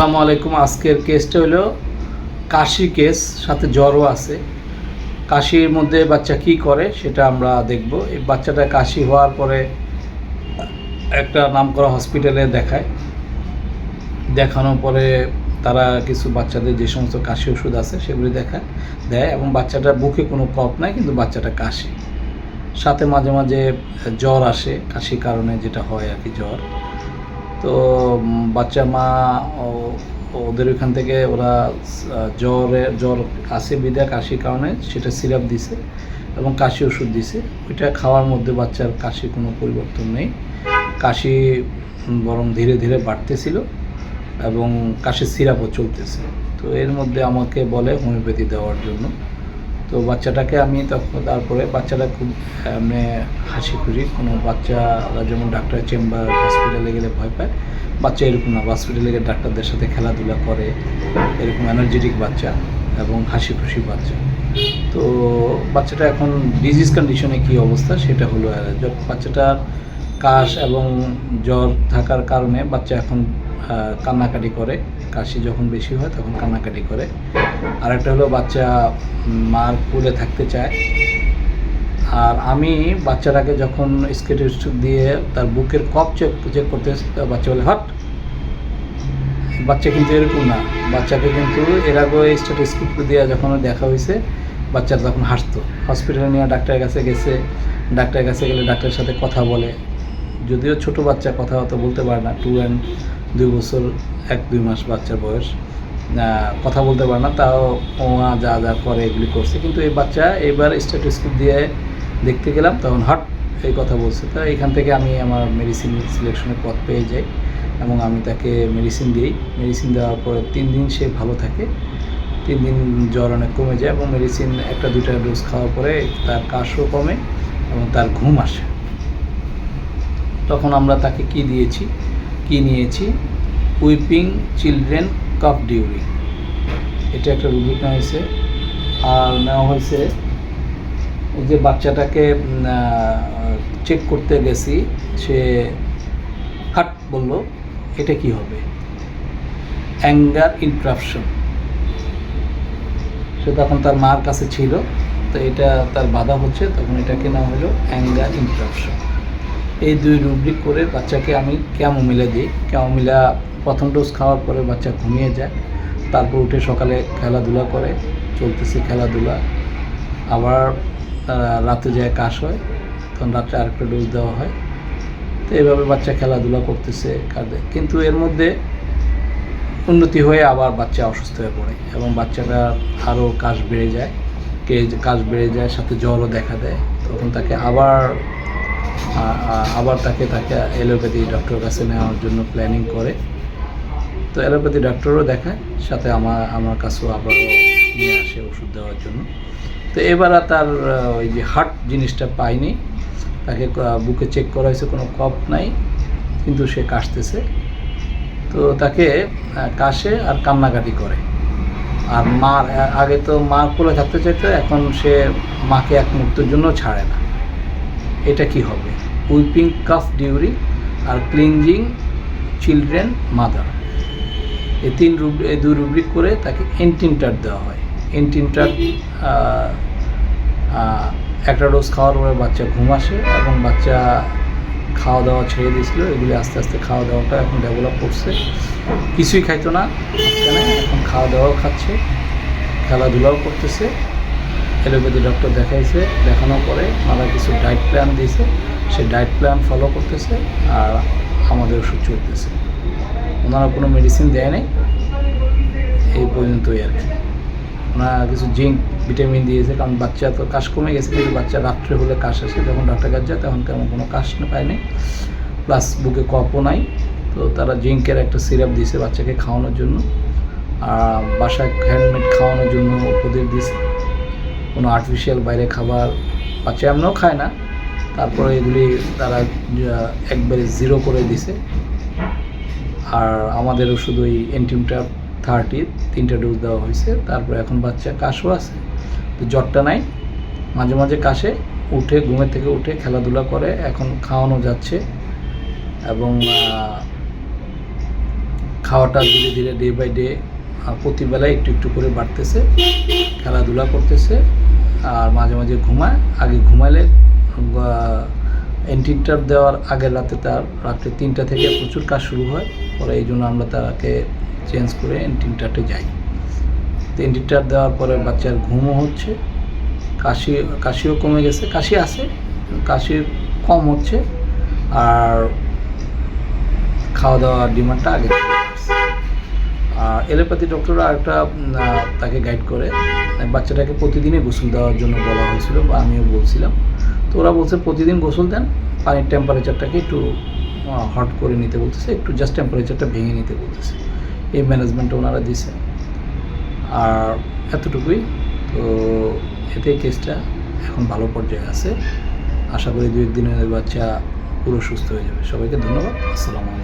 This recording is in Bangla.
আসসালামু আলাইকুম। আজকের কেসটা হলো কাশি কেস, সাথে জ্বরও আছে। কাশির মধ্যে বাচ্চা কি করে সেটা আমরা দেখব। এই বাচ্চাটা কাশি হওয়ার পরে একটা নামকরা হসপিটালে দেখায়। দেখানোর পরে তারা কিছু বাচ্চাদের যে সমস্ত কাশি ওষুধ আছে সেগুলি দেয় এবং বাচ্চাটার বুকে কোনো কফ নাই, কিন্তু বাচ্চাটা কাশি, সাথে মাঝে মাঝে জ্বর আসে কাশির কারণে, যেটা হয় আর কি জ্বর। তো বাচ্চা মা ওদের ওইখান থেকে ওরা জ্বর আসে বিদায় কাশির কারণে সেটা সিরাপ দিছে এবং কাশি ওষুধ দিছে। ওইটা খাওয়ার মধ্যে বাচ্চার কাশি কোনো পরিবর্তন নেই, কাশি বরং ধীরে ধীরে বাড়তেছিল এবং কাশির সিরাপও চলতেছে। তো এর মধ্যে আমাকে বলে হোমিওপ্যাথি দেওয়ার জন্য। তো বাচ্চাটাকে আমি তারপরে বাচ্চাটা খুব হাসি খুশি, কোনো বাচ্চারা যেমন ডাক্তারের চেম্বার হসপিটালে গেলে ভয় পায়, বাচ্চা এরকম না, হসপিটালে গিয়ে ডাক্তারদের সাথে খেলাধুলা করে, এরকম এনার্জেটিক বাচ্চা এবং হাসি খুশি বাচ্চা। তো বাচ্চাটা এখন ডিজিজ কন্ডিশনে কী অবস্থা সেটা হলো, বাচ্চাটার কাশ এবং জ্বর থাকার কারণে বাচ্চা এখন কান্নাকাটি করে, কাশি যখন বেশি হয় তখন কান্নাকাটি করে। আরেকটা হলো বাচ্চা মার কোলে থাকতে চায়। আর আমি বাচ্চাটাকে যখন স্টেথোস্কোপ দিয়ে তার বুকের কফ চেক করতে, বাচ্চা বলে হট। বাচ্চা কিন্তু এরকম না, বাচ্চাকে কিন্তু এর আগে স্টেথোস্কোপ দিয়ে যখন দেখা হয়েছে বাচ্চা তখন হাসতো। হসপিটালে নিয়ে ডাক্তারের কাছে গেছে, ডাক্তারের কাছে গেলে ডাক্তারের সাথে কথা বলে, যদিও ছোট বাচ্চা কথাবার্তা বলতে পারে না, 2 বছর 1-2 মাস বাচ্চার বয়স, কথা বলতে পারে না, তাও যা যা করে এগুলি করছে। কিন্তু এই বাচ্চা এবার স্টেথোস্কোপ দিয়ে দেখতে গেলাম তখন হট এই কথা বলছে। তো এখান থেকে আমি আমার মেডিসিন সিলেকশনের পথ পেয়ে যাই এবং আমি তাকে মেডিসিন দিই। মেডিসিন দেওয়ার পরে 3 দিন সে ভালো থাকে, 3 দিন জ্বর অনেক কমে যায় এবং মেডিসিন 1-2টা ডোজ খাওয়ার পরে তার কাশও কমে এবং তার ঘুম আসে। তখন আমরা তাকে নিয়েছি উইপিং চিলড্রেন কাফ ডিউরিং, এটা একটা রুব্রিক নেওয়া হয়েছে। আর নেওয়া হয়েছে এই যে বাচ্চাটাকে চেক করতে গেছি, সে হাট বলল, এটা কি হবে, অ্যাঙ্গার ইন্টারাপশন। সে তখন তার মার কাছে ছিল, তো এটা তার বাধা হচ্ছে, তখন এটাকে নাম হলো অ্যাঙ্গার ইন্টারাপশন। এই 2 রুব্রিক করে বাচ্চাকে আমি ক্যামোমিলা দিই। ক্যামোমিলা প্রথম ডোজ খাওয়ার পরে বাচ্চা ঘুমিয়ে যায়, তারপর উঠে সকালে খেলাধুলা করে, চলতেছে খেলাধুলা, আবার রাতে যায় কাশ হয়, তখন রাত্রে আরেকটা ডোজ দেওয়া হয়। তো এইভাবে বাচ্চা খেলাধুলা করতেছে কাঁদে, কিন্তু এর মধ্যে উন্নতি হয়ে আবার বাচ্চা অসুস্থ হয়ে পড়ে এবং বাচ্চাটা আরও কাশ বেড়ে যায়, সাথে জ্বরও দেখা দেয়। তখন তাকে আবার তাকে অ্যালোপ্যাথি ডক্টরের কাছে নেওয়ার জন্য প্ল্যানিং করে। তো অ্যালোপ্যাথি ডক্টরও দেখায়, সাথে আমার কাছেও আবার নিয়ে আসে ওষুধ দেওয়ার জন্য। তো এবার আর তার ওই যে হার্ট জিনিসটা পাইনি, তাকে বুকে চেক করা হয়েছে, কোনো কফ নাই, কিন্তু সে কাশতেছে। তো তাকে কাশে আর কান্নাকাটি করে। আর আগে তো মার কোলে থাকতে চাইতো, এখন সে মাকে এক মুহূর্তের জন্য ছাড়ে না। এটা কি হবে, উইপিং কাফ ডিউরিং আর ক্লিনজিং চিলড্রেন মাদার, এই 2 রুব্রিক করে তাকে এন্টিনটার দেওয়া হয়। এন্টিনটার একটা ডোজ খাওয়ার পরে বাচ্চা ঘুম আসে এবং বাচ্চা খাওয়া দাওয়া ছেড়ে দিয়েছিল। এগুলি আস্তে আস্তে খাওয়া দাওয়াটা এখন ডেভেলপ করছে, কিছুই খাইতো না মাঝখানে, এখন খাওয়া দাওয়াও খাচ্ছে, খেলাধুলাও করতেছে। অ্যালোপ্যাথি ডক্টর দেখানোর পরে ওনারা কিছু ডায়েট প্ল্যান দিয়েছে, সেই ডায়েট প্ল্যান ফলো করতেছে আর আমাদের ওষুধ চলতেছে। ওনারা কোনো মেডিসিন দেয় নাই এই পর্যন্তই আর কি। ওনারা কিছু জিঙ্ক ভিটামিন দিয়েছে, কারণ বাচ্চা তো কাশ কমে গেছে, কিন্তু বাচ্চা রাত্রে হলে কাশ আসে, যখন ডাক্তার কাছে যায় তখন তেমন কোনো কাশ পায়নি, প্লাস বুকে কফও নাই। তো তারা জিঙ্কের একটা সিরাপ দিয়েছে বাচ্চাকে খাওয়ানোর জন্য, আর বাসায় হ্যান্ডমেড খাওয়ানোর জন্য উপদেশ দিয়েছে। কোনো আর্টিফিশিয়াল বাইরে খাবার বাচ্চা এমনও খায় না, তারপরে এগুলি তারা একবারে 0 করে দিছে। আর আমাদের ওষুধ ওই এন্টিমটা 3টা ডোজ দেওয়া হয়েছে। তারপরে এখন বাচ্চা কাশও আছে, তো জ্বরটা নাই, মাঝে মাঝে কাশে, ঘুমের থেকে উঠে খেলাধুলা করে, এখন খাওয়ানো যাচ্ছে এবং খাওয়াটা ধীরে ধীরে ডে বাই ডে প্রতিবেলায় একটু একটু করে বাড়তেছে, খেলাধুলা করতেছে, আর মাঝে মাঝে ঘুমায়। আগে ঘুমালে অ্যান্টিটার দেওয়ার আগের রাতে তার রাত্রে 3টা থেকে প্রচুর কাজ শুরু হয়, পরে এই জন্য আমরা তাকে চেঞ্জ করে অ্যান্টিটারে যাই। তো অ্যান্টিটার দেওয়ার পরে বাচ্চার ঘুমও হচ্ছে, কাশিও কমে গেছে, কাশি আছে, কাশি কম হচ্ছে, আর খাওয়া দাওয়ার ডিমান্ডটা আগে থেকে বাড়ছে। আর এলোপ্যাথি ডক্টররা একটা তাকে গাইড করে, বাচ্চাটাকে প্রতিদিনই গোসল দেওয়ার জন্য বলা হয়েছিল, বা আমিও বলছিলাম। তো ওরা বলছে প্রতিদিন গোসল দেন, পানির টেম্পারেচারটাকে একটু হট করে নিতে বলতেছে, একটু জাস্ট টেম্পারেচারটা ভেঙে নিতে বলতেছে। এই ম্যানেজমেন্টটা ওনারা দিছে, আর এতটুকুই। তো এতে কেসটা এখন ভালো পর্যায়ে আছে। আশা করি 2-1 দিনের বাচ্চা পুরো সুস্থ হয়ে যাবে। সবাইকে ধন্যবাদ। আসসালামু আলাইকুম।